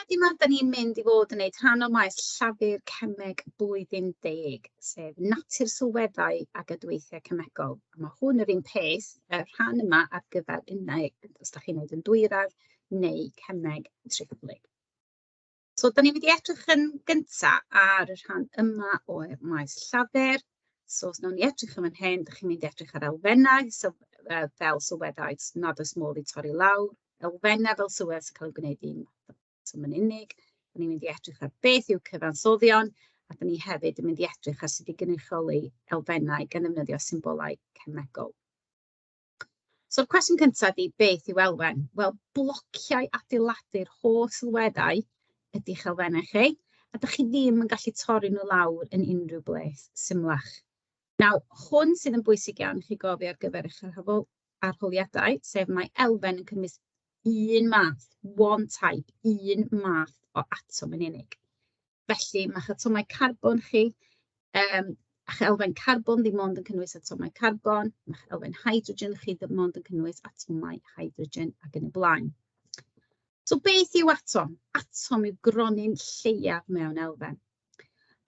Wedyn yma, da ni'n mynd I fod yn gwneud rhan o maes llafur Cemeg blwyddyn 10, sef Natur Sylweddau ac Adweithiau Cemegol. A mae hwn yr un peth, y rhan yma ar gyfer unau, os da chi'n gwneud yn dwyradd neu Cemeg triplyg. So, da ni'n mynd I edrych yn gyntaf ar y rhan yma o'r maes llafur. So, os nawn ni edrych yn fan hyn, da chi'n mynd I edrych ar elfennau, fel sylweddau, nad oes modd I torri lawr. Elfennau fel sylwedd sy'n cael ei gwneud un yn unig. Da ni'n mynd I edrych ar beth yw cyfansoddion, a da ni hefyd yn mynd I edrych ar sut I gynrychioli elfennau gan ddefnyddio symbolau cemegol. So'r cwestiwn cyntaf ydy beth yw elfen? Wel, blociau adeiladu'r holl sylweddau ydy'ch elfennau chi, a da chi ddim yn gallu torri nhw lawr yn unrhyw ble symlach. Nawr, hwn sydd yn bwysig iawn I chi gofio ar gyfer eich arholiadau, sef mae elfen yn cynnwys un math, one type, un math o atom yn unig. Felly, mae'ch atomau carbon chi, eich elfen carbon ddim ond yn cynnwys atomau carbon, mae'ch elfen hydrogen chi ddim ond yn cynnwys atomau hydrogen ac yn y blaen. So, beth yw atom? Atom yw gronyn lleiaf mewn elfen.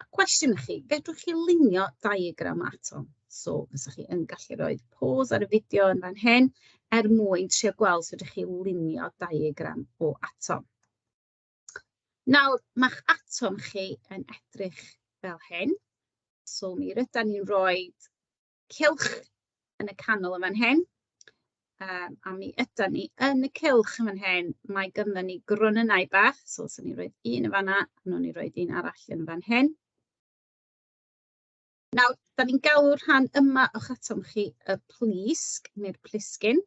A cwestiwn chi, fedrwch chi lunio diagram atom? So, fysach chi yn gallu rhoi pause ar y fideo yn fan hyn, mwyn trio gweld sut ydych chi lunio diagram o atom. Nawr, mae'ch atom chi yn edrych fel hyn. So, mi rydyn ni'n rhoi cylch yn y canol yn fan hyn. A mi ydyn ni yn y cylch yn fan hyn, mae gynnon ni gronynau bach. So, os ni'n rhoi un yn fan'na, a nhw'n ni rhoi un arall yn fan hyn. Nawr, da ni'n galw'r rhan yma o'ch atom chi y plisg neu'r plisgyn.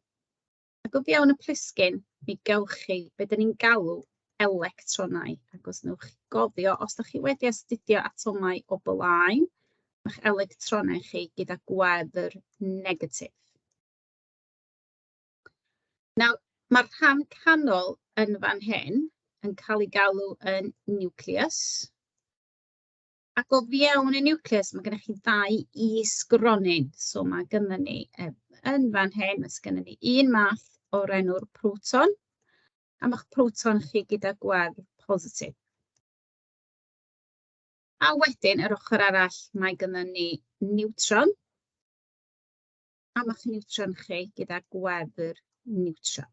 Ac o fewn y plisgyn, mi gewch chi be da ni'n galw electronau. Ac os nwch chi gofio, os da chi wedi astudio atomau o blaen, mae'ch electronau chi gyda gwefr negatif. Nawr, mae'r rhan canol yn fan hyn yn cael ei galw yn nucleus. Ac o fewn y nucleus, mae gennych chi ddau is-gronyn. So mae gynnon ni yn fan hyn, mae gynnon ni un math o'r enw'r proton, a mae'ch proton chi gyda gwefr positif. A wedyn, yr ochr arall, mae gynnon ni neutron, a mae'ch neutron chi gyda gwefr neutral.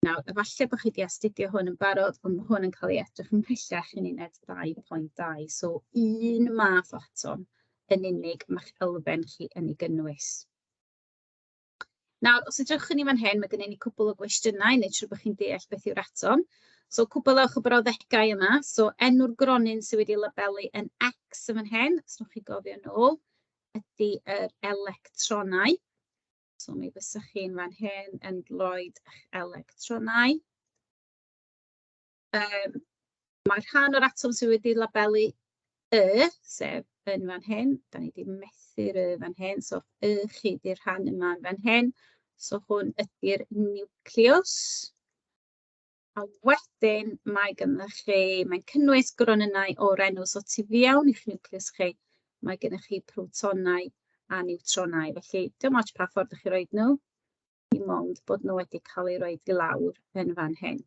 Nawr, efallai bod chi wedi astudio hwn yn barod, ond mae hwn yn cael ei edrych yn pellach yn uned 2.2. So, un math o atom yn unig mae'ch elfen chi yn ei gynnwys. Nawr, os ydych chi'n fan hyn, mae gennym ni cwbl o gwestiynau, neu trwy bod chi'n deall beth yw'r atom. So, cwbl o'ch o brawddegau yma. So, enw'r gronyn sydd wedi labelu yn X yn fan hyn, os ydych chi'n gofio nôl, ydy'r electronau. So, mi fysach chi'n fan hyn yn roed eich electronau. Mae'r rhan o'r atom sydd wedi labelu Y, sef yn fan hyn. Da ni wedi methu'r Y fan hyn, so Y chi ydy'r rhan yma fan hyn. So, hwn ydy'r nucleus. A wedyn mae gynnych chi, mae'n cynnwys gronynau o'r enw, so tu fewn i'ch nucleus chi, mae gynnych chi protonau a neutronau. Felly, dim ots pa ffordd ydych chi roed nhw, dim ond bod nhw wedi cael eu roed I lawr yn fan hyn.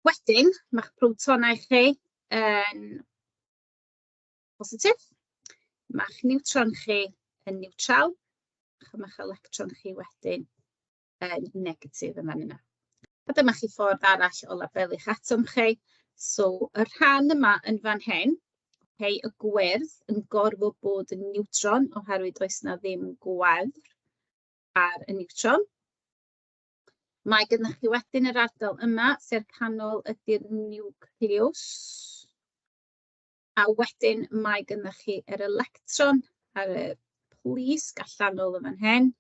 Wedyn, mae'ch protonau chi yn positif, mae'ch neutron chi yn neutral, a mae'ch electron chi wedyn yn negatif yn fan yna. A dyma chi ffordd arall o labelu'ch atom chi. So, y rhan yma yn fan hyn, y gwyrdd yn gorfod bod yn neutron, oherwydd does na ddim gwefr ar y neutron. Mae gynnych chi wedyn yr ardal yma, sy'r canol ydy'r nucleus. A wedyn mae gynnych chi yr electron ar y plisg allanol yn fan hyn.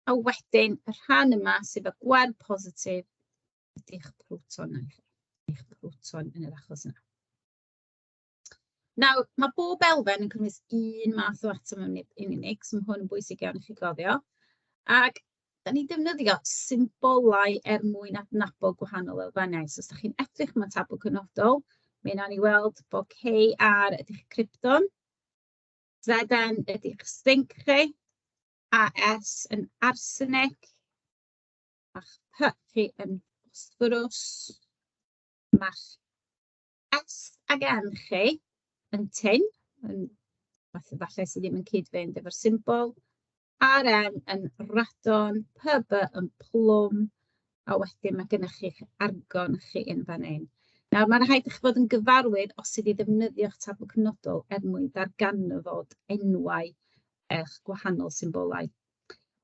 A wedyn y rhan yma sydd y gwefr positif ydy'ch proton yn yr achos yna. Nawr, mae bob elfen yn cynnwys un math o atom yn unig, so mae hwn yn bwysig iawn I chi gofio. Ac da ni defnyddio symbolau mwyn adnabod gwahanol elfennau. So, os da chi'n edrych mewn tabl cynodol, mi wnawn ni weld bod Kr ydy'ch krypton, Zn ydy'ch zinc chi, As yn arsenic, a'ch P chi yn phosphorws. Mae'r S ag N chi yn tin, falle sydd ddim yn cyd-fynd efo'r symbol. A'r N yn radon, PB yn plwm, a wedyn mae gennych chi'ch argon chi yn fan hyn. Nawr, mae'n rhaid i chi fod yn gyfarwydd os ydi ddefnyddio'ch tabl cynodol mwyn darganfod enwau eich gwahanol symbolau.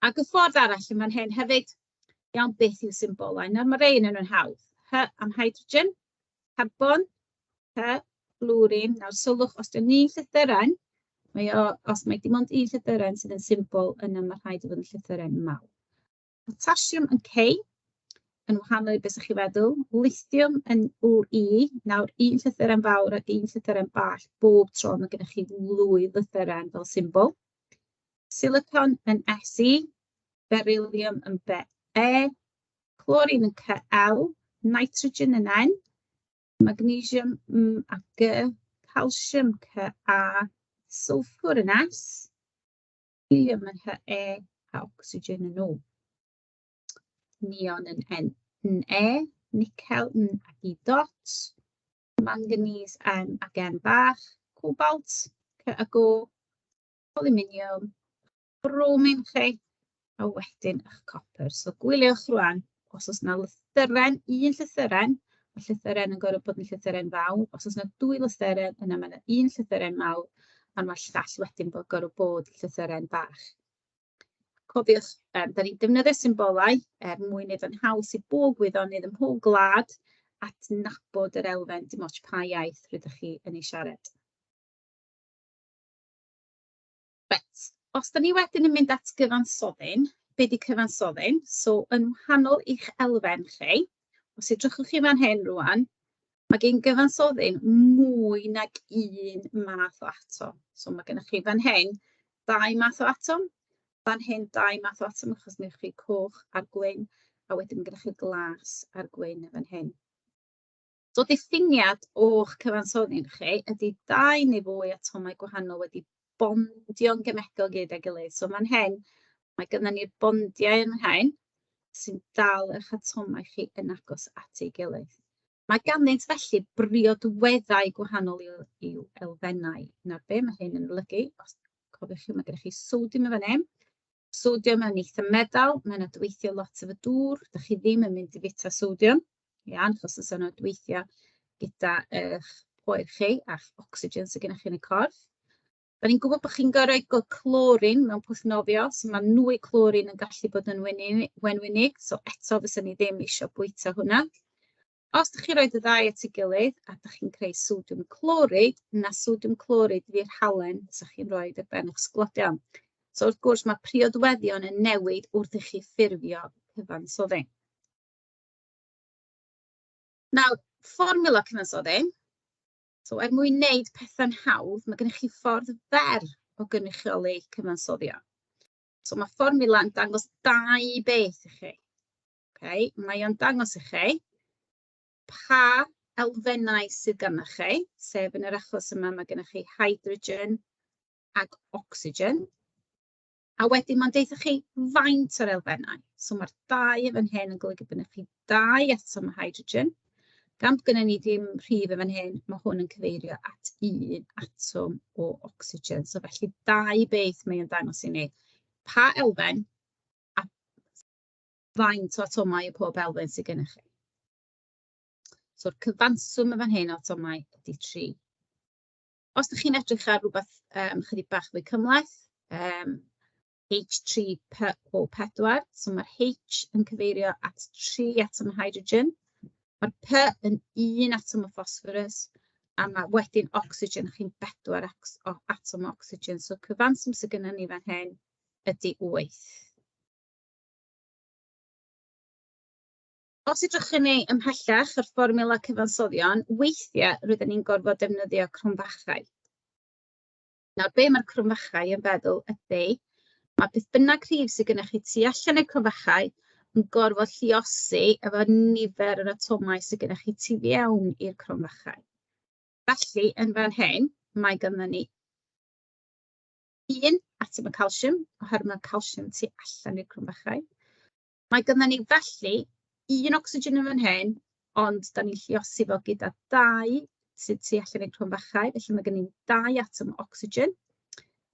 Ac y ffordd arall yn fan hyn hefyd, iawn beth yw symbolau. Nawr, mae rei yn nhw'n hawdd. Hy am hydrogen, carbon, Hy, blwrin. Nawr, sylwch, os dwi'n un llythyren, os mae dim ond un llythyren sydd yn symbol, yna mae rhaid i fod yn llythyren mawr. Potassium yn K, yn wahanol i beth ydych chi feddwl. Lithium yn Ui. Nawr, un llythyren fawr ac un llythyren bach, bob tro mae gennych chi ddwy lythyren fel symbol. Silicon yn Se, beryllium yn Be, chlorine yn Cl, nitrogen yn N, magnesium a G, calcium Ca, sulfur yn S, helium yn He, a oxygen yn O. Neon yn E, nickel yn I dot, manganese M ag N bach, cobalt, C ag O, aluminium, bromine chi, a wedyn eich copper. So gwyliwch rwan, os oes yna lythyren, un llythyren, mae llythyren yn gorfod bod yn llythyren fawr. Os oes yna dwy lythyren, yna mae yna un llythyren mawr, a mae'r llall wedyn gorfod bod llythyren bach. Cofiwch, da ni'n defnyddio symbolau mwyn iddo'n haws i bob gwyddonydd ym mhob gwlad at nabod yr elfen dim ots pa iaith rydych chi yn ei siarad. Bet, os da ni wedyn yn mynd at gyfansoddyn, be di cyfansoddyn? So, yn wahanol i'ch elfen chi, os edrychwch chi fan hyn rwan, mae gen gyfansoddyn mwy nag un math o atom. So, mae gennych chi fan hyn 2 math o atom, fan hyn 2 math o atom, achos newch chi coch a'r gwyn, a wedyn gennych chi glas a'r gwyn fan hyn. So, diffiniad o'ch cyfansoddyn chi ydy 2 neu fwy atomau gwahanol wedi bondio'n gemegol gyda'i gilydd. So, fan hyn, mae gynnon ni'r bondiau yn hyn, sy'n dal eich atomau chi yn agos at ei gilydd. Mae ganddynt felly briodweddau gwahanol i'w elfennau. Nawr be mae hyn yn olygu? Os cofiwch chi, mae gennych chi sodium yn fan hyn. Sodium yn eitha medal, mae'n adweithio lot efo dŵr. Dych chi ddim yn mynd i fita sodium. Iawn, achos oes yna adweithio gyda eich poer chi a'ch ocsigen sydd gennych chi yn y corff. Da ni'n gwybod bod chi'n gorfod clorin mewn pwthnofio, so mae nwy clorin yn gallu bod yn wenwynig, so eto fysa ni ddim eisiau bwyta hwnna. Os ydych chi'n rhoi y ddau at ei gilydd a ydych chi'n creu sodium clorid, na sodium clorid fy'r halen sy'ch chi'n rhoi ar ben eich sglodion. So wrth gwrs mae priodweddion yn newid wrth i chi ffurfio cyfansoddyn. Nawr, fformula cyfansoddyn. So mwyn wneud pethau'n hawdd, mae gennych chi ffordd fer o gynrychioli cyfansoddio. So mae fformula yn dangos 2 beth i chi. Okay? Mae o'n dangos i chi pa elfennau sydd gennych chi, sef yn yr achos yma mae gennych chi hydrogen ag oxygen. A wedyn mae'n deud chi faint o'r elfennau. So mae'r 2 fan hyn yn golygu bod gennych chi 2 atom o hydrogen. Gan bod gennym ni dim rhif fan hyn, mae hwn yn cyfeirio at 1 atom o oxygen. So felly 2 beth mae o'n dangos i ni. Pa elfen a faint o atomau o pob elfen sydd gennych chi. So'r cyfanswm fan hyn o atomau ydy 3. Os ydych chi'n edrych ar rhywbeth chydig bach fwy cymhleth, H3PO4, so mae'r H yn cyfeirio at 3 atom o hydrogen, mae'r P yn 1 atom o phosphorus, a mae wedyn oxygen chi'n 4 atom o oxygen. So cyfanswm sydd gennym ni fan hyn ydy 8. Os edrychwn ni ymhellach yr fformula cyfansoddion, weithiau rydyn ni'n gorfod defnyddio cronfachau. Nawr, be mae'r cronfachau yn feddwl ydy, mae beth bynnag rhif sydd gennych chi tu allan i'r cronfachau yn gorfod lluosi efo nifer yr atomau sydd gennych chi tu fewn i'r cronfachau. Felly, yn fan hyn, mae ganddo ni 1 atom o calsium, oherwydd mae calsium tu allan i'r cronfachau. Mae ganddo ni felly un ocsigen yn fan hyn, ond da ni'n lluosi fo gyda 2 sydd tu allan i'r cromfachau, felly mae gen i'n 2 atom o ocsigen,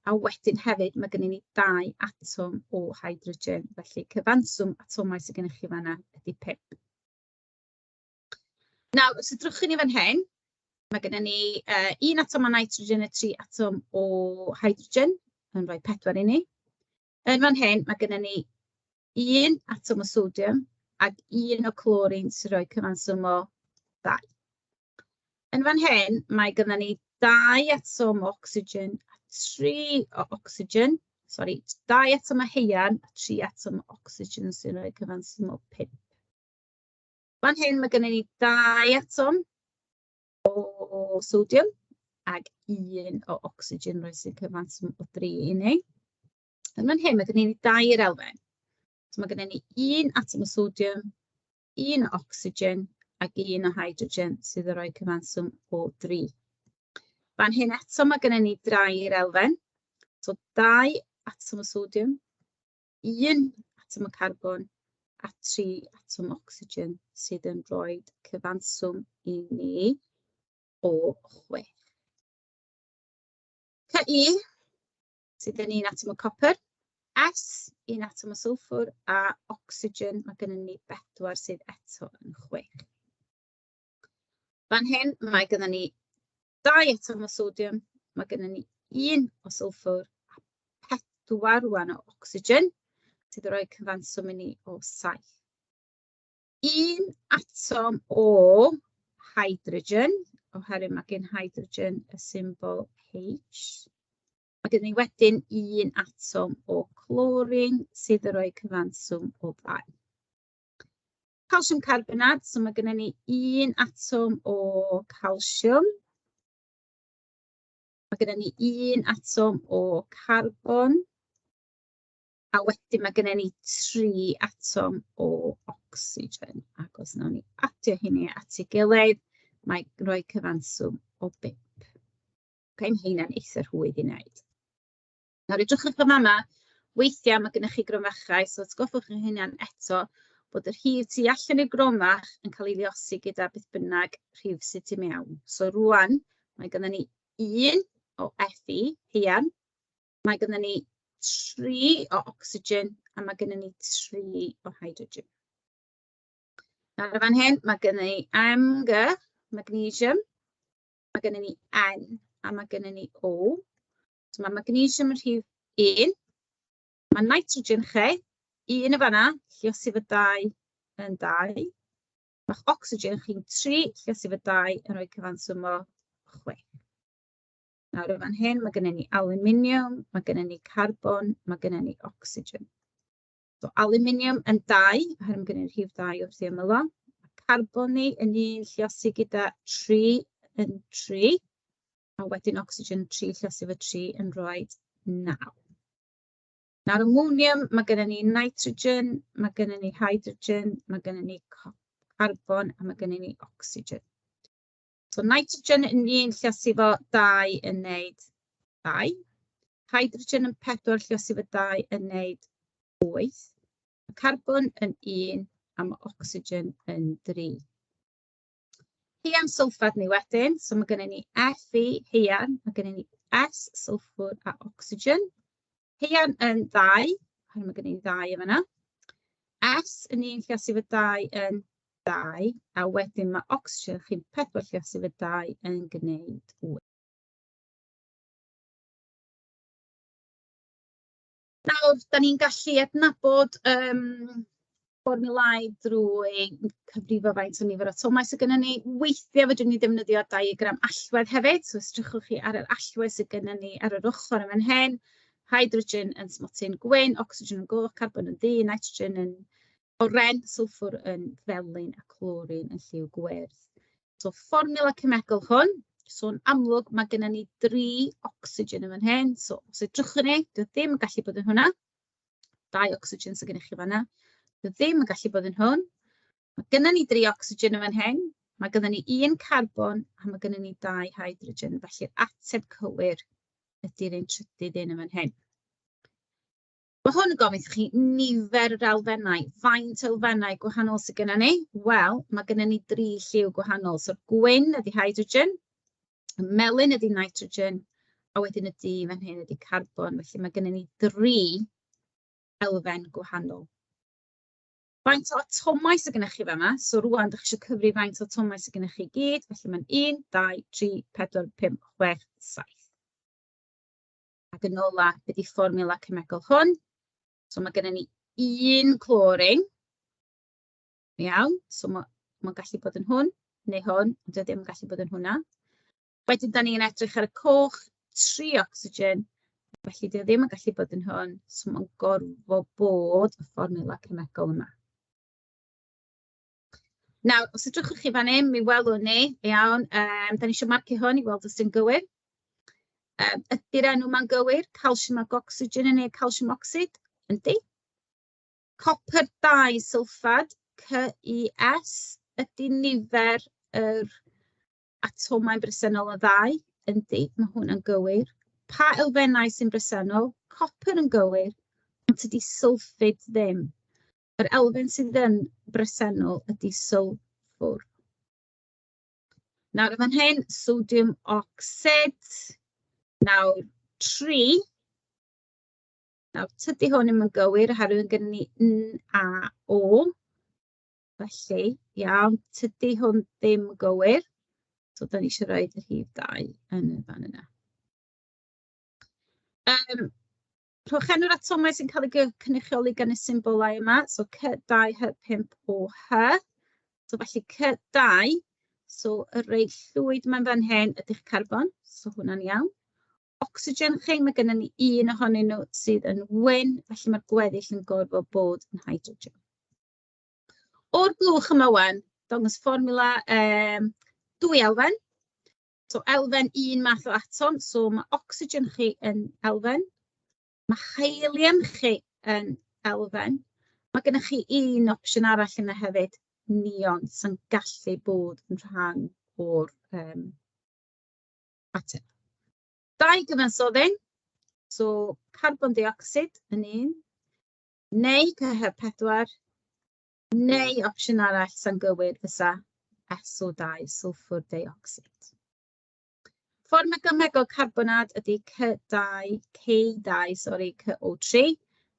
a wedyn hefyd mae gen i 2 atom o hydrogen, felly cyfanswm atomau sydd gennych chi fan'na ydy 5. Nawr, os ydrwch ni fan hyn, mae gennym ni 1 atom o nitrogen a 3 atom o hydrogen, yn rhoi 4 i ni. Yn fan hyn, mae gennym ni 1 atom o sodium ac 1 o clorin sy'n rhoi cyfanswm o 2. Yn fan hyn, mae gennym ni 2 atom o ocsigen a 3 o ocsigen, 2 atom o heian a 3 atom o ocsigen sy'n rhoi cyfanswm o 5. Fan hyn, mae gennym ni 2 atom o sodium ac 1 o ocsigen rhoi sy'n cyfanswm o 3 i ni. Yn fan hyn, mae gennym ni 2 elfen. So mae gennym ni 1 atom o sodium, 1 o ocsigen ac 1 o hydrogen sydd yn rhoi cyfanswm o 3. Fan hyn eto mae gennym ni 3 elfen. So 2 atom o sodium, 1 atom o carbon a 3 atom o ocsigen sydd yn rhoi cyfanswm i ni o 6. Cy sydd yn 1 atom o copr, S, 1 atom o sylffwr, a ocsigen, mae gennym ni 4 sydd eto yn 6. Fan hyn, mae gennym ni 2 atom o sodium, mae gennym ni 1 o sylffwr, a 4 rwan o ocsigen, sydd yn rhoi cyfanswm i ni o 7. 1 atom o hydrogen, oherwydd mae gen hydrogen y symbol H. Mae gen ni wedyn 1 atom o clorin sydd yn rhoi cyfanswm o 2. Calsiwm carbonat, so mae gennym ni 1 atom o calsiwm. Mae gennym ni 1 atom o carbon. A wedyn mae gennym ni 3 atom o ocsigen. Ac os nawn ni adio hynny at ei gilydd, mae'n rhoi cyfanswm o 5. Mae hynna'n eitha rhwydd i wneud. Nawr, edrychwch yma, weithiau mae gennych chi gronfachau, so atgoffwch chi hynna'n eto bod yr rhif tu allan i'r gronfach yn cael ei liosi gyda beth bynnag rhif sydd tu mewn. So rwan, mae gennym ni 1 o Fe, heian. Mae gennym ni 3 o ocsigen a mae gennym ni 3 o hydrogen. Nawr fan hyn, mae gennym ni Mg, magnesium, mae gennym ni N a mae gennym ni O. So mae magnesium yn rhif 1, mae nitrogen chi, 1 y fanna, lluosi fy 2 yn 2. Mae'ch ocsigen chi'n 3, lluosi fy 2 yn rhoi cyfanswm o 6. Nawr fan hyn, mae gennym ni aluminium, mae gennym ni carbon, mae gennym ni ocsigen. So aluminium yn 2, oherwydd mae gennym ni rhif 2 wrth i ymyl o. Carbon ni yn 1 lluosi gyda 3 yn 3. A wedyn ocsigen 3 lluosi fy 3 yn rhoi 9. Nawr ammonium, mae gennym ni nitrogen, mae gennym ni hydrogen, mae gennym ni carbon a mae gennym ni ocsigen. So nitrogen yn 1 lluosi fo 2 yn wneud 2. Hydrogen yn 4 lluosi fo 2 yn wneud 8. Carbon yn 1 a mae ocsigen yn 3. Heian sylffad ni wedyn, so mae gennym ni Fe, heian, mae gennym ni S, sylffwr a ocsigen. Heian yn 2, oherwydd mae gennym ni 2 yma. S yn 1 lluosi fy 2 yn 2, a wedyn mae ocsigen chi'n 4 lluosi fy 2 yn gwneud 8. Nawr, da ni'n gallu adnabod fformulau drwy cyfrifo faint o nifer o atomau sydd gennym ni. Weithiau fydden ni defnyddio diagram allwedd hefyd. So, os drychwch chi ar yr allwedd sydd gennym ni ar yr ochr yn fan hyn, hydrogen yn smotyn gwyn, ocsigen yn goch, carbon yn ddu, nitrogen yn oren, sylffwr yn felyn a clorin yn lliw gwyrdd. So, fformula cemegol hwn. So, yn amlwg, mae gennym ni 3 ocsigen yn fan hyn. So, os edrychwch ni, dwi ddim yn gallu bod yn hwnna. 2 ocsigen sydd gennych chi fan'na. Dwi ddim yn gallu bod yn hwn. Mae gennym ni 3 ocsigen yn fan hyn. Mae gennym ni 1 carbon a mae gennym ni 2 hydrogen. Felly'r ateb cywir ydy'r un trydydd un yn fan hyn. Mae hwn yn gofyn i chi nifer yr elfennau. Faint o elfennau gwahanol sydd gennym ni? Wel, mae gennym ni 3 lliw gwahanol. So, gwyn ydy hydrogen, y melyn ydy nitrogen, a wedyn y du fan hyn ydy carbon. Felly mae gennym ni 3 elfen gwahanol. Faint o atomau sydd gennych chi fama? So, rwan, ydych chi eisiau cyfri faint o atomau sydd gennych chi gyd. Felly mae'n 1, 2, 3, 4, 5, 6, 7. Ac yn ola, beth ydy fformula cemegol hwn? So mae gennym ni 1 chlorine. Iawn. So mae'n gallu bod yn hwn, neu hwn, ond dydy ddim yn gallu bod yn hwnna. Wedyn, da ni'n edrych ar y coch, 3 oxygen. Felly, dydy ddim yn gallu bod yn hwn. So mae'n gorfod bod y fformula cemegol yma. Nawr, os ydwchwch chi fan hyn, mi welwn ni, iawn, da ni eisiau marcio hwn i weld os ydyn gywir. Ydy'r enw ma'n gywir, calsiwm ag oxygen yn ei calsiwm oxyd, yndi. Copr 2 sylffad, CES, ydy nifer yr atomau'n bresennol o 2, yndi, mae hwnna'n gywir. Pa elfennau sy'n bresennol? Copr yn gywir, ond ydy sylffid ddim. Yr elfen sydd yn bresennol ydy sylffwr. Nawr, fan hyn, sodium oxyd. Nawr, 3. Nawr, tydi hwn ddim yn gywir, oherwydd gen ni NaO. Felly, iawn, tydi hwn ddim yn gywir. So, da ni eisiau rhoi y rhif 2 yn y fan yna. Rhowch enw'r atomau sy'n cael ei cynrychioli gan y symbolau yma. So, C2H5OH. So, felly C2. So, y rei llwyd mae'n fan hyn ydy'ch carbon. So, hwnna'n iawn. Oxygen chi, mae gennym ni 1 ohonyn nhw sydd yn wyn. Felly, mae'r gweddill yn gorfod bod yn hydrogen. O'r blwch yma wan, dangos fformula 2 elfen. So, elfen 1 math o atom. So, mae oxygen chi yn elfen. Mae helium chi yn elfen. Mae gennych chi 1 opsiwn arall yna hefyd, neon, sy'n gallu bod yn rhan o'r ateb. 2 gyfansoddyn. So, carbon dioxid yn 1, neu CH4, neu opsiwn arall sy'n gywir fysa SO2, sulfur dioxide. Ffordd cemegol carbonad ydy CO3.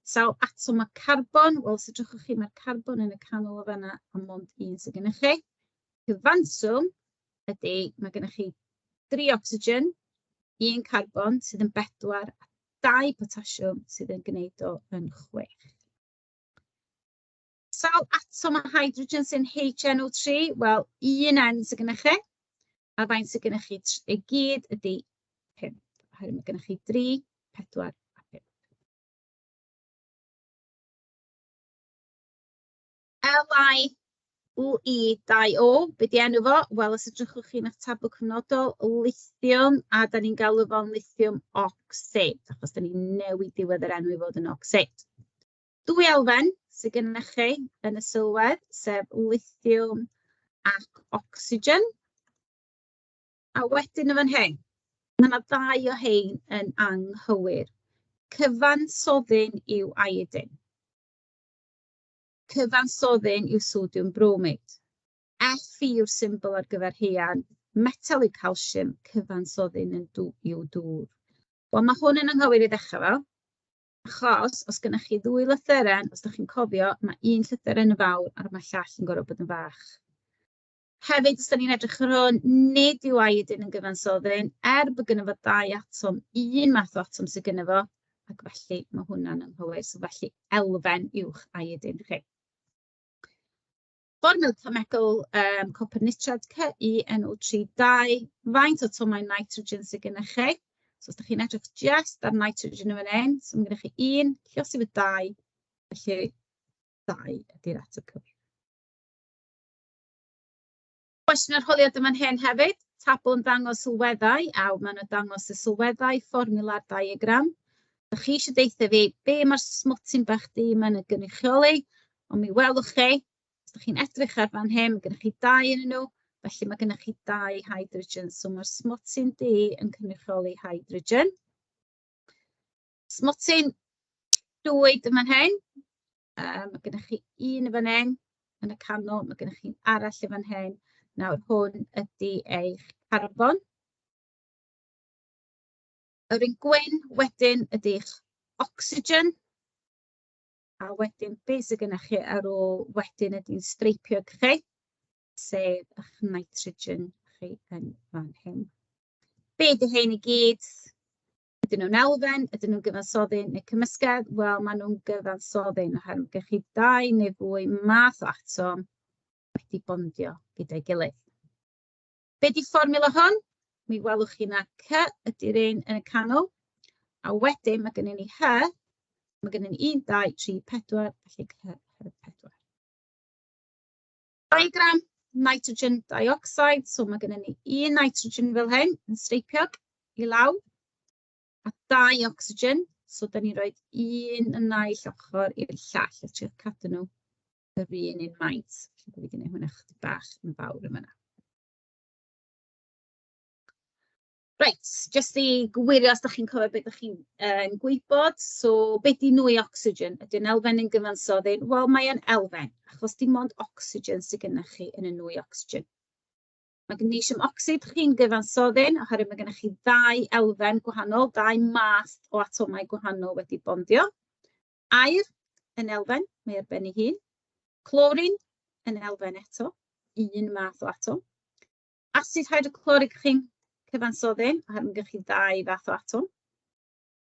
Sawl atom o carbon, wel, os ydwchwch chi, mae'r carbon yn y canol o fanna, a mond 1 sydd gennych chi. Cyfanswm ydy, mae gennych chi 3 oxygen, 1 carbon sydd yn 4, a 2 potasiwm sydd yn gwneud o yn 6. Sawl atom o hydrogen sy'n HNO3, wel, 1 N sydd gennych chi. A faint sydd gennych chi i gyd ydy 5. Oherwydd mae gennych chi 3, 4 a 5. Li-2O, be di enw fo? Wel, os ydwchwch chi'n eich tabl cyfnodol, lithium, a da ni'n galw fo'n lithium oxide, achos da ni'n newid diwedd yr enw i fod yn oxide. 2 elfen sydd gennych chi yn y sylwedd, sef lithium ac oxygen. A wedyn y fan hyn, mae yna 2 o hein yn anghywir. Cyfansoddyn yw iodine. Cyfansoddyn yw sodium bromide. F yw'r symbol ar gyfer heian. Metal yw calsiwm, cyfansoddyn yw dŵr. Wel, mae hwn yn anghywir i ddechrau fel. Achos, os gennych chi 2 lythyren, os ydych chi'n cofio, mae 1 lythyren yn fawr a mae llall yn gorfod bod yn fach. Hefyd, os da ni'n edrych ar hwn, nid yw iodine yn gyfansoddyn, bod gynno fo 2 atom, 1 math o atom sydd gynno fo, ac felly mae hwnna'n anghywir. So felly elfen uwch iodine chi. Formula cemegol copr nitrad CeNO3 faint o atomau nitrogen sydd gennych chi. So os da chi'n edrych just ar nitrogen yn fan hyn, so mae gennych chi 1, lluosif y 2, felly 2 ydy'r ateb cywir. Cwestiwn arholiad yma'n hyn hefyd, tabl yn dangos sylweddau, a maen nhw'n dangos y sylweddau, fformula'r diagram. Ydych chi eisiau deitha fi be mae'r smwtyn bach di yma'n y gynrychioli, ond mi welwch chi, os ydych chi'n edrych ar fan hyn, mae gennych chi 2 yn nhw, felly mae gennych chi 2 hydrogen, so mae'r smwtyn di yn cynrychioli hydrogen. Smwtyn llwyd yn fan hyn. Mae gennych chi un yn fan hyn yn y canol. Mae gennych chi arall yn fan hyn. Nawr, hwn ydy eich carbon. Yr un gwyn wedyn ydy'ch ocsigen. A wedyn, beth sydd gennych chi ar ôl wedyn ydy'n streipio chi, sef eich nitrogen chi yn fan hyn. Be ydy hyn i gyd? Ydyn nhw'n elfen, ydyn nhw'n gyfansoddi neu cymysgedd? Wel, maen nhw'n gyfansoddi, oherwydd gennych chi 2 neu fwy math o atom wedi bondio gyda'i gilydd. Be ydy fformula hwn? Mi welwch chi na C ydy'r un yn y canol, a wedyn mae gennym ni H. Mae gennym ni 1, 2, 3, 4, felly C4. Diagram nitrogen dioxide, so mae gennym ni 1 nitrogen fel hyn yn streipiog i lawr, a 2 ocsigen, so da ni'n rhoi 1 yn naill ochr i'r llall, a triwch cadw nhw yr un maint. Felly bod fi wedi gwneud hwnna chydig bach yn fawr yma. Reit, jyst i gwirio os ydych chi'n cofio beth ydych chi'n gwybod. So, beth ydy nwy ocsigen? Ydy'n elfen yn gyfansoddi? Wel, mae'n elfen, achos dim ond ocsigen sydd gennych chi yn y nwy ocsigen. Magnesium oxide chi'n gyfansoddi, oherwydd mae gennych chi 2 elfen gwahanol, 2 math o atomau gwahanol wedi bondio. Aer yn elfen, mae ar ben ei hun. Clorin yn elfen eto, 1 math o atom. Acid hydrochloric chi'n cyfansoddi, oherwydd mae gennych chi 2 fath o atom.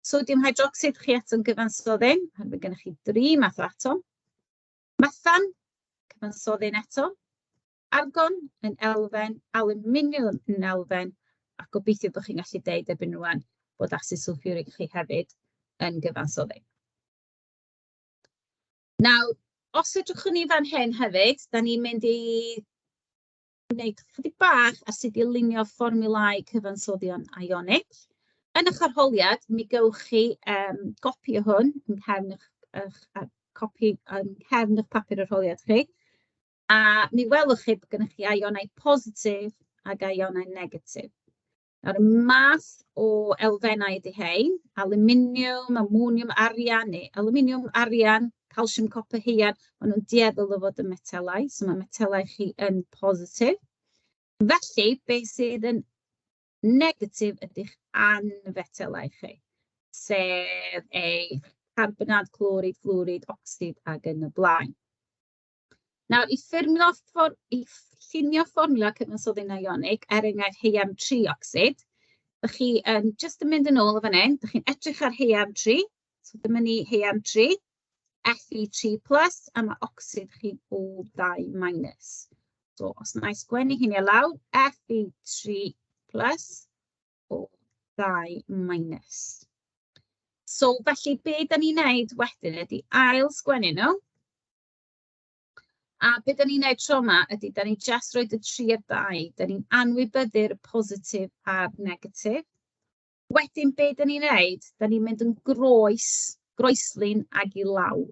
Sodium hydroxide chi eto'n gyfansoddi, oherwydd mae gennych chi 3 math o atom. Methan, cyfansoddi eto. Argon yn elfen, aluminium yn elfen, a gobeithio bod chi'n gallu deud erbyn rwan bod acid sulfuric chi hefyd yn gyfansoddi. Nawr, os edrychwn ni fan hyn hefyd, da ni'n mynd i wneud chydig bach a sut i lunio fformulau cyfansoddion ionic. Yn eich arholiad, mi gewch chi gopi o hwn yn cefn eich papur arholiad chi. A mi welwch chi bod gennych chi ionau positif ac ionau negatif. Nawr, y math o elfennau ydy hein, aluminium, ammonium, arian, neu aluminium, arian, calsiwm, copper, heian, maen nhw'n dueddol o fod yn metelau, so mae metelau chi yn positif. Felly, beth sydd yn negatif ydych anfetelau chi, sef eich carbonad, clorid, fluorid, ocsid ac yn y blaen. Nawr, i llunio fformula cyfansoddi ionic, enghraifft HM3 ocsid, ydych chi just yn mynd yn ôl o fan hyn, ydych chi'n edrych ar HM3, so dyma ni HM3, Fe3+, a mae ocsid chi O2-. So, os na i sgwennu hynny lawr, Fe3+, O2-. So, felly, be da ni'n neud wedyn ydy ail sgwennu nhw. A beth da ni'n neud tro yma ydy, da ni just roed y 3 a'r 2. Da ni'n anwybyddu'r positif a'r negatif. Wedyn, beth da ni'n neud? Da ni'n mynd yn groeslin ag i lawr.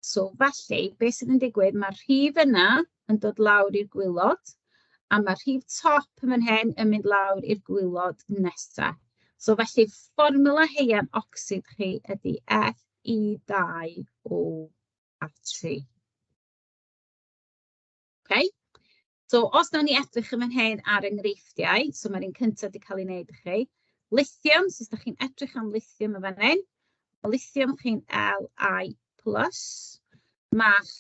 So, felly, beth sydd yn digwydd? Mae'r rhif yna yn dod lawr i'r gwylod, a mae'r rhif top yn fan hyn yn mynd lawr i'r gwylod nesaf. So, felly, fformula heian ocsid chi ydy Fe2O3. Okay. So, os nawn ni edrych yn fan hyn ar enghreifftiau, so mae'r un cyntaf wedi cael ei wneud i chi. Lithium, so os ydych chi'n edrych am lithium yn fan hyn, lithium chi'n Li+. Mae'ch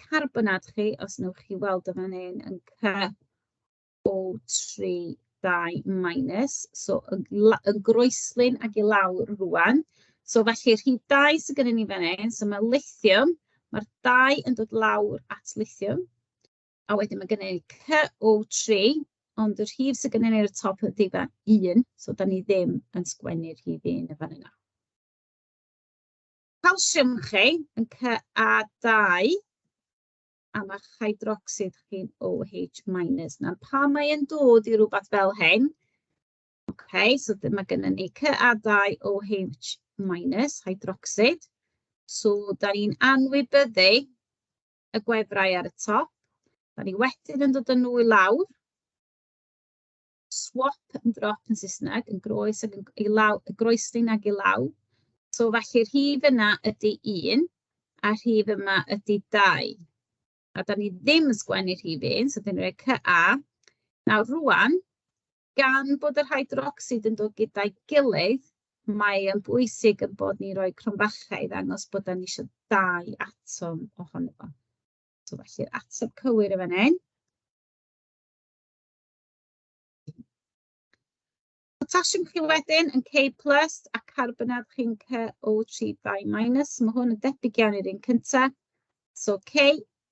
carbonad chi, os newch chi weld yn fan hyn, yn CO3-2-, so yn groeslin ag i lawr rwan. So, felly, rhif 2 sydd gennym ni fan hyn, so mae lithium, mae'r 2 yn dod lawr at lithium. A wedyn mae gennym ni CO3, ond yr rhif sydd gennym ni ar y top ydy fan 1, so da ni ddim yn sgwennu'r rhif 1 yn fan yna. Calsiwm chi yn Ca2, a mae hydroxid chi'n OH-. Nawr, pa mae'n dod i rhywbeth fel hyn? Okay, so mae gennym ni Ca2OH-, hydroxid. So, da ni'n anwybyddu y gwefrau ar y top. Da ni wedyn yn dod â nhw i lawr. Swap yn drop yn Saesneg, yn groeslin ag i lawr. So felly rhif yna ydy 1 a rhif yma ydy 2. A da ni ddim yn sgwennu rhif 1, so dyn ni'n rhoi CA. Nawr rwan, gan bod yr hydrocsid yn dod gyda'i gilydd, mae yn bwysig yn bod ni'n rhoi cromfachau i ddangos bod ni eisiau 2 atom ohono fo. So felly'r ateb cywir y fan hyn. Potasiwm chi wedyn yn K+ a carbonad chi'n CO3 2-. Mae hwn yn debyg iawn i'r un cyntaf. So K,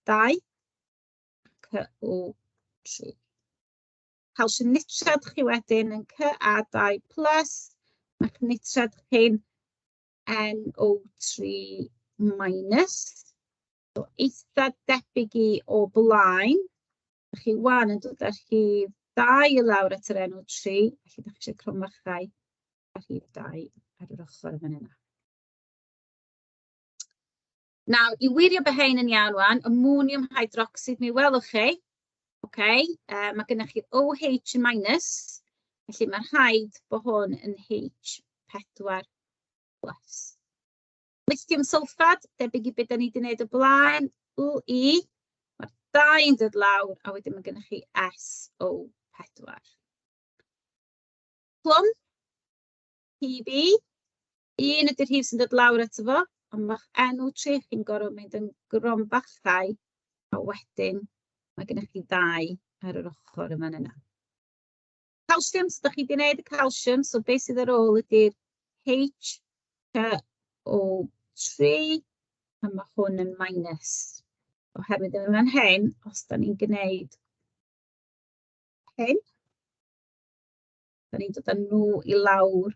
2, CO3. Calsiwm nitrad chi wedyn yn Ca2+, mae'ch nitrad chi'n NO3-. So eitha debyg i o blaen. Chi wan yn dod ar rhif 2 i lawr at yr NO3, felly da chi eisiau cromfachau ar rhif 2 ar yr ochr yn fan yna. Nawr, i wirio bod hein yn iawn wan, ammonium hydroxide mi welwch chi. Okay. Mae gennych chi OH yn minus, felly mae'n rhaid bod hwn yn H4+. Lithium sulfad, debyg i beth da ni wedi gwneud o blaen, Ui, mae'r 2 yn dod lawr, a wedyn mae gennych chi SO4. Plwm, Pb, 1 ydy'r rhif sy'n dod lawr ato fo, ond mae'ch NO3 chi'n gorfod mynd yn gromfachau, a wedyn mae gennych chi 2 ar yr ochr yma yna. Calsiwm, so da chi wedi gwneud y calsiwm, so beth sydd ar ôl ydy'r HCO3, a mae hwn yn minus. Oherwydd yn fan hyn, os da ni'n gwneud hyn, da ni'n dod â nhw i lawr,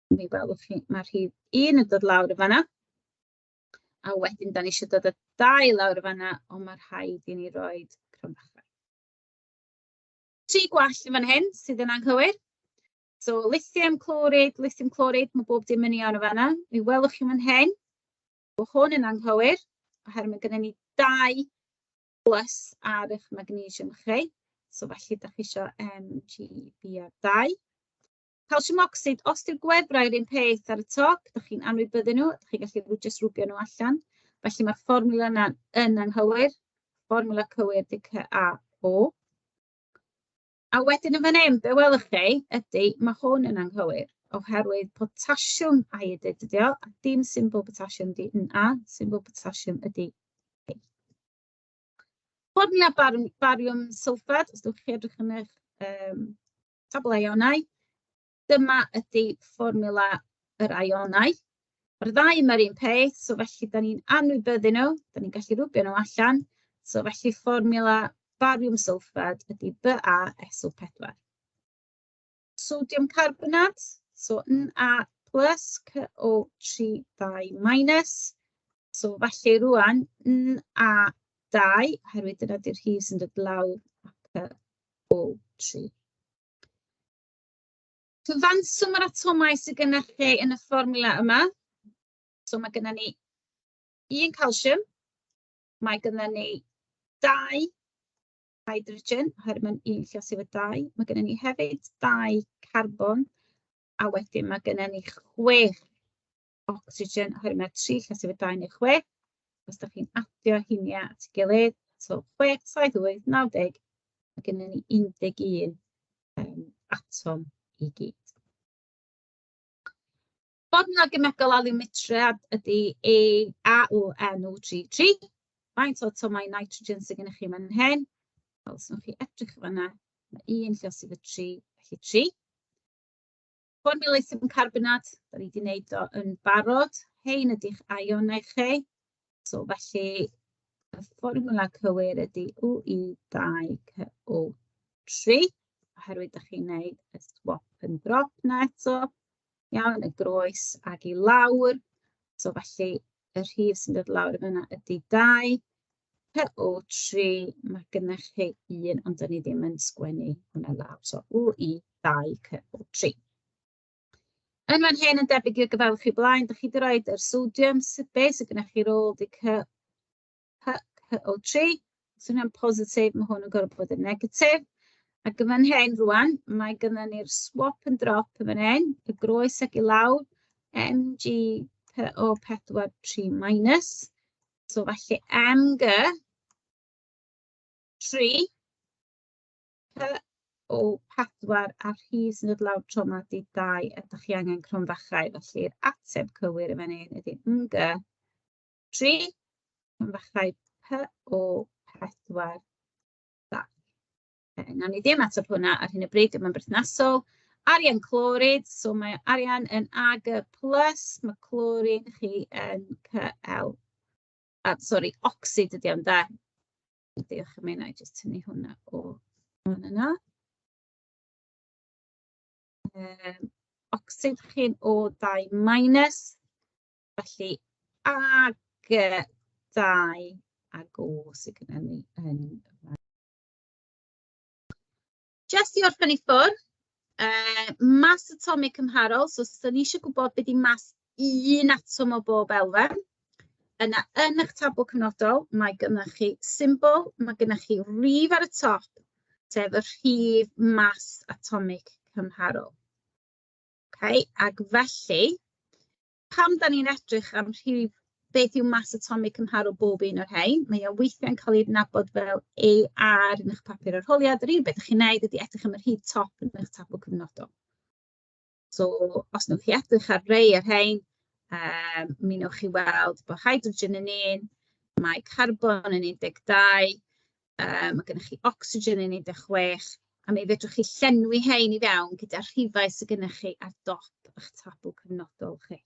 mi welwch chi, mae'r rhif 1 yn dod lawr y fanna, a wedyn da ni eisiau dod â 2 lawr y fanna, ond mae'r rhaid i ni roi cromfachau. 3 gwall yn fan hyn sydd yn anghywir. So lithium chloride, mae bob dim yn iawn y fanna. Mi welwch chi fan hyn, bod hwn yn anghywir, oherwydd mae gennym ni 2+ ar eich magnesium chi. So felly da chi eisiau MgBr2. Calsiwm oxide, os di'r gwefrau'r un peth ar y top, da chi'n anwybyddu nhw, da chi'n gallu jyst rwbio nhw allan. Felly mae'r fformula yna yn anghywir. Fformula cywir ydy CaO. A wedyn yn fan hyn, be welwch chi, ydy, mae hwn yn anghywir. Oherwydd potasiwm iodide ydy o, a dim symbol potasiwm ydy Na, symbol potasiwm ydy A. Fformula bariwm sulfad, os ydych chi edrych yn eich tabl ionau, dyma ydy fformula yr ionau. Mae'r 2 yma'r un peth, so felly da ni'n anwybyddu nhw, da ni'n gallu rwbio nhw allan. So felly fformula bariwm sulfad ydy BaSO4. Sodium carbonat, so Na+, CO3 2-. So felly rwan, Na2, oherwydd dyna di'r rhif sy'n dod lawr a CO3. Cyfanswm yr atomau sydd gennych chi yn y fformula yma. So mae gennym ni 1 calsiwm, mae gennym ni 2 hydrogen, oherwydd mae'n 1 lluosif y 2. Mae gennym ni hefyd 2 carbon, a wedyn mae gennym ni 6 ocsigen, oherwydd mae 3 lluosif y 2 neu 6. Os da chi'n adio hynny at ei gilydd, so 6, 7, 8, 9, 10, mae gennym ni 11 atom i gyd. Fformula Cemegol alwmitriad ydy AuNO3. Faint o atomau nitrogen sydd gennych chi fan hyn? Fel os wnewch chi edrych fan'na, mae 1 lluosif y 3, felly 3. Fformula lithium carbonat, da ni wedi gwneud o yn barod. Hein ydy'ch ionau chi. So felly, y fformula cywir ydy Ui2CO3. Oherwydd da chi'n gwneud y swap yn drop na eto. Iawn, y groes ag i lawr. So felly, y rhif sy'n dod lawr yma ydy 2. CO3, mae gennych chi 1, ond da ni ddim yn sgwennu hwnna lawr. So Ui2CO3. Yn fan hyn yn debyg i'r gyfawch chi blaen, da chi wedi rhoi yr sodium, be sydd gennych chi rôl ydy CO3. Os yw'n positif, mae hwn yn gorfod bod yn negatif. Ac yn fan hyn rwan, mae gyda ni'r swap and drop yn fan hyn, y groes ac i lawr, MG-O4 minus. So felly MG 3 P-O4 a'r rhif sy'n dod lawr tro yma di 2 ydych chi angen cronfachau. Felly'r ateb cywir yn fan hyn ydy MG 3 cronfachau P-O4 2. Nawn ni ddim ateb hwnna ar hyn o bryd, mae'n berthnasol. Arian clorid, so mae arian yn Ag+, mae clorin chi yn Cl. Sorry, oxyd ydi o'n da. Diolch am hynna, jyst tynnu hwnna o hwn yna. Oxyd chi'n O2 minus, felly Ag2 ag O sydd gyda ni yn. Jyst i orffen i ffwrdd, mas atomig cymharol, so os ydyn ni eisiau gwybod beth ydy mas un atom o bob elfen, yna yn eich tabl cynodol, mae gynnwch chi symbol, mae gynnwch chi rhif ar y top, sef y rhif mas atomig cymharol. Okay? Ac felly, pam da ni'n edrych am rhif beth yw mas atomig cymharol bob un o'r rhain, mae o weithiau'n cael ei adnabod fel AR yn eich papur arholiad. Yr un beth ych chi'n neud ydy edrych am yr rhif top yn eich tabl cynodol. So, os nwch chi edrych ar rei o'r rhain, mi newch chi weld bod hydrogen yn 1, mae carbon yn 12, mae gennych chi oxygen yn 16, a mi fedrwch chi llenwi hein i fewn gyda'r rhifau sydd gennych chi ar dop eich tabl cynodol chi.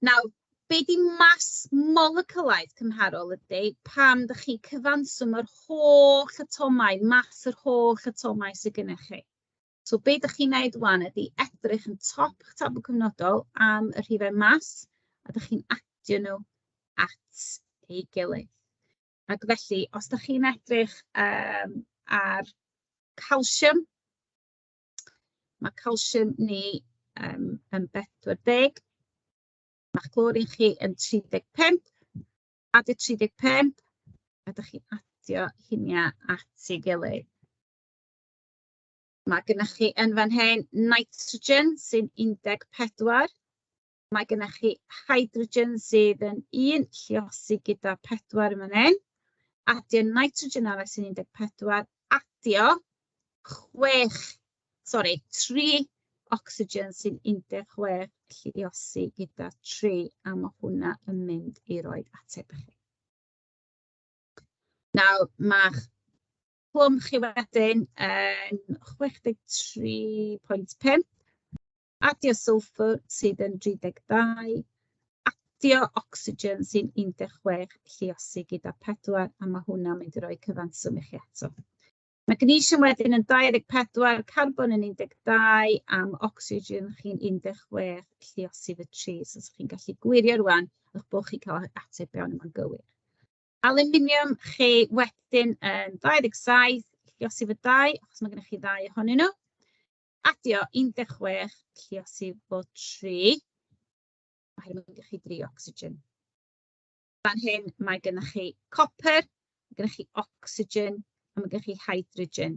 Nawr, be di mas moleculaidd cymharol ydy pam ydych chi cyfanswm yr holl atomau, mas yr holl atomau sydd gennych chi. So be ydych chi'n neud wan ydy edrych yn top eich tabl cynodol am y rhifau mas, a ydych chi'n adio nhw at ei gilydd. Ac felly, os ydych chi'n edrych ar calsium, mae calsium ni yn 40, mae clorin chi yn 35, adio 35, a ydych chi'n adio hynny at ei gilydd. Mae gennych chi yn fan hyn nitrogen sy'n 14, mae gennych chi hydrogen sydd yn 1 lluosi gyda 4 yn fan hyn, adio nitrogen arall sy'n 14, adio 3 oxygen sy'n 16 lluosi gyda 3, a mae hwnna yn mynd i roi ateb i chi. Nawr, mae'ch plwm chi wedyn yn 63.5, adio sulfur sydd yn 32, adio oxygen sy'n 16 lluosi gyda 4, a mae hwnna'n mynd i roi cyfanswm i chi eto. Magnesium wedyn yn 24, carbon yn 12, am oxygen chi'n 16 lluosi fy 3, so chi'n gallu gwirio rwan eich bod chi'n cael ateb iawn yma'n gywir. Aluminium chi wedyn yn 27, lluosi fy 2, achos mae gennych chi 2 ohonyn nhw. Adio 16 lluosi fy 3, a hyn mae gennych chi 3 oxygen. Fan hyn mae gennych chi copper, mae gennych chi oxygen, a mae gennych chi hydrogen.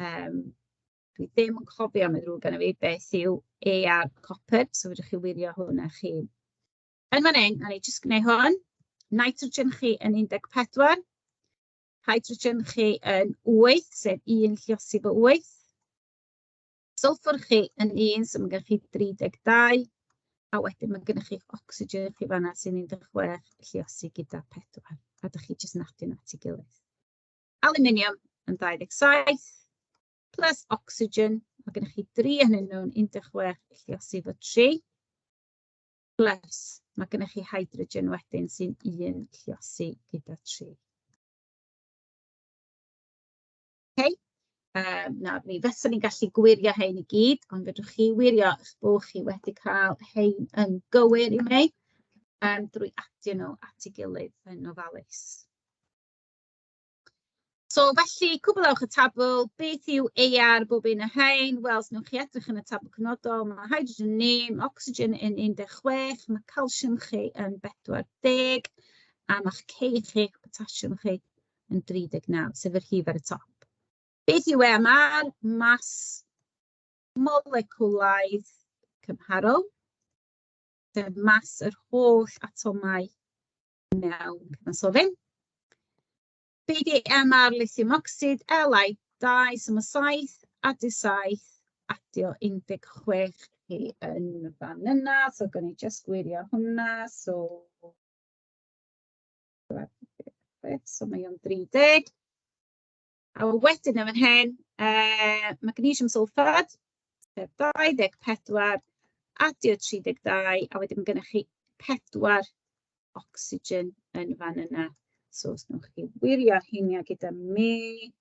Dwi ddim yn cofio, mae'n ddrwg gan fi, beth yw AR copper, so fedrwch chi wirio hwnna chi. Yn fan hyn, a ni jyst gwneud hwn. Nitrogen chi yn 14, hydrogen chi yn 8, sef 1 lluosi fy 8. Sulfur chi yn 1, so mae gennych chi 32, a wedyn mae gennych chi oxygen chi fanna sy'n 16 lluosi gyda 4, a ydych chi jyst yn adio at ei gilydd. Aluminium yn 27, plus oxygen, mae gennych chi 3 hynny nhw'n 16 lluosi fy 3, plus mae gennych chi hydrogen wedyn sy'n 1 lluosi gyda 3. Okay. Nawr, mi fyswn ni'n gallu gwirio hein i gyd, ond fedrwch chi wirio eich bod chi wedi cael hein yn gywir i mi drwy adio nhw at ei gilydd yn ofalus. So felly, cwblewch y tabl, beth yw AR bob un o hein? Wel, os nwch chi edrych yn y tabl cynodol, mae hydrogen yn 1, oxygen yn 16, mae calsium chi yn 40, a mae'ch K chi, potassium chi yn 39, sef yr rhif ar y top. Beth yw mae'r mas moleculaidd cymharol, sef mas yr holl atomau mewn cyfansoddyn. Beth yw mae'r lithium oxide, Li2, so mae 7 adio 7, adio 16 chi yn fan yna, so gan i just gwirio hwnna, so mae o'n 30. A wedyn yn fan hyn, magnesium sulfad, sef 24, adio 32, a wedyn mae gennych chi 4 oxygen yn fan yna. So, os nwch chi wirio hynny gyda mi,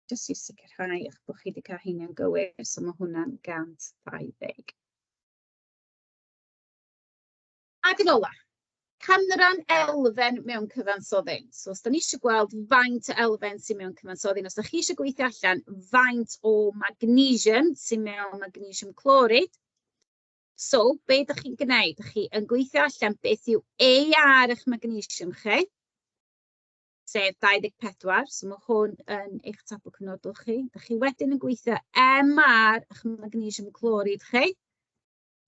jyst i sicrhau eich bod chi wedi cael hynny'n gywir, so mae hwnna'n 120. Ac yn ola, canran elfen mewn cyfansoddyn. So, os da ni eisiau gweld faint o elfen sy'n mewn cyfansoddyn, os da chi eisiau gweithio allan faint o magnesium sy'n mewn magnesium clorid, so, be ydych chi'n gwneud? Ydych chi yn gweithio allan beth yw ar eich magnesium chi, sef 24, so mae hwn yn eich tabl cynodol chi. Ydych chi wedyn yn gweithio ar eich magnesium clorid chi,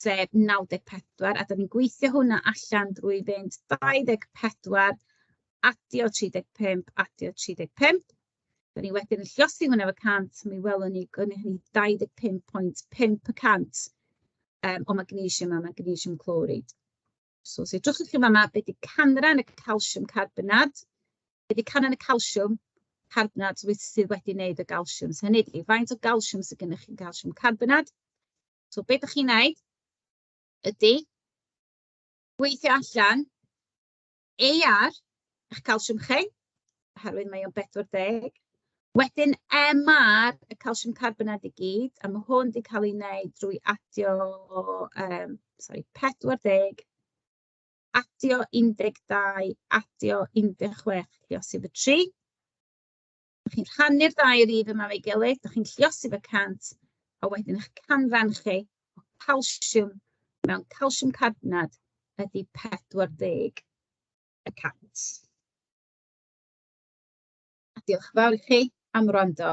sef 94, a da ni'n gweithio hwnna allan drwy fynd 24, adio 35, adio 35. Da ni wedyn yn lliosi hwnna efo 100, mi welwn ni gynnu hynny 25.5% o magnesium a magnesium clorid. So, os edrychwch chi yma, beth yw canran y calsiwm carbonad? Beth yw canran y calsiwm carbonad sydd wedi wneud o galsiwm? So, hynny ydy, faint o galsiwm sydd gennych chi'n calsiwm carbonad? So, beth ydych chi'n gwneud ydy gweithio allan ar eich calsiwm chi, oherwydd mae o'n 40. Wedyn y calsiwm carbonad i gyd, a mae hwn wedi cael ei wneud drwy adio 40, adio 12, adio 16, lliosi fy 3. Ydych chi'n rhannu'r ddau rif yma fe'i gilydd, ydych chi'n lliosi fy 100, a wedyn eich canran chi o calsiwm mewn calsiwm carbonad ydy 40%. A diolch yn fawr i chi am wrando.